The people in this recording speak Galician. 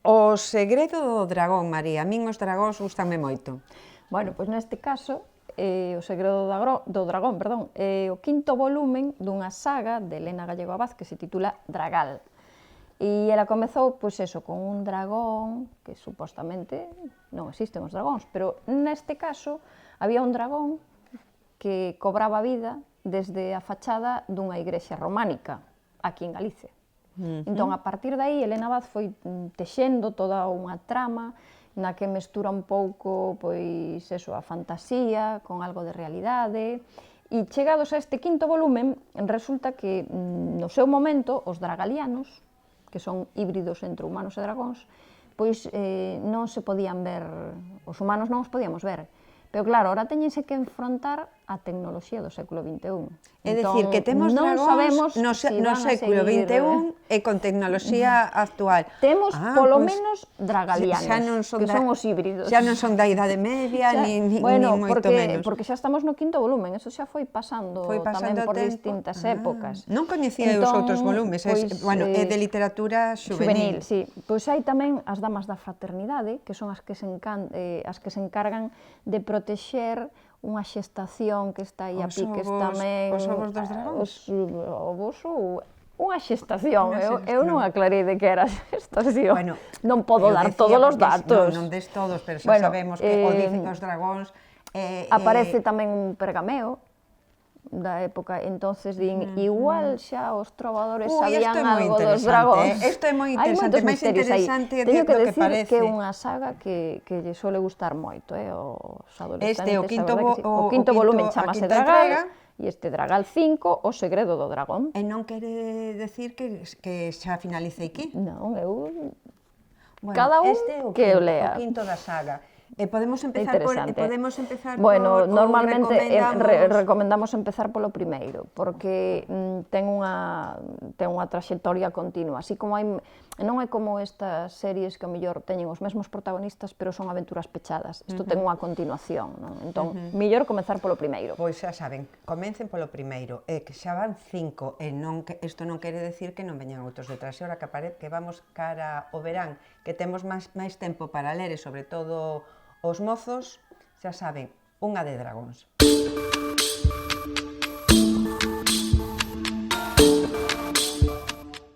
O segredo do dragón, María. A min os dragóns gustanme moito. Bueno, pois neste caso, o segredo do dragón, perdón, é o quinto volumen dunha saga de Elena Gallego Abad que se titula Dragal. E ela comezou, pois eso, con un dragón, que supostamente non existen os dragóns, pero neste caso había un dragón que cobraba vida desde a fachada dunha igrexa románica, aquí en Galicia. Entón, a partir de aí, Elena Abad foi texendo toda unha trama na que mestura un pouco, pois, eso, a fantasía con algo de realidade, e chegados a este quinto volumen, resulta que, no seu momento, os dragalianos, que son híbridos entre humanos e dragóns, pois non se podían ver, os humanos non os podíamos ver. Pero claro, ahora teñense que enfrontar a tecnoloxía do século XXI. É dicir, que temos dragóns no século XXI e con tecnoloxía actual. Temos, polo menos, dragalianos, que son os híbridos. Xa non son da Idade Media, ni moito menos. Porque xa estamos no quinto volumen, eso xa foi pasando tamén por distintas épocas. Non coñecía os outros volumes, é de literatura xuvenil. Sí. Pois hai tamén as damas da fraternidade, que son as que se encargan de protexer unha xestación que está aí a piques tamén. Os ovos dos dragóns? Os ovos ou unha xestación. Eu non aclarei de que era a xestación. Non podo dar todos os datos. Non des todos, pero xa sabemos que o dicen os dragóns. Aparece tamén un pergameo da época, entonces din, igual xa os trovadores sabían algo dos dragóns. Isto é moi interesante, máis interesante do que parece. Teño que decir que é unha saga que lle suele gustar moito, aos adolescentes. O quinto volumen chamase Dragal, e este Dragal 5, o segredo do dragón. E non quere decir que xa finalice aquí? Non, cada un que o lea. O quinto da saga. Podemos empezar por normalmente recomendamos empezar polo primeiro, porque ten unha traxectoria continua, así como non é como estas series que ao mellor teñen os mesmos protagonistas, pero son aventuras pechadas. Isto ten unha continuación, non? Entón, mellor comezar polo primeiro. Pois xa saben, comecen polo primeiro, que xa van 5, e isto non quere decir que non veñan outros detrás, e ora que vamos cara ao verán, que temos máis tempo para ler, e sobre todo os mozos, xa saben, unha de dragóns.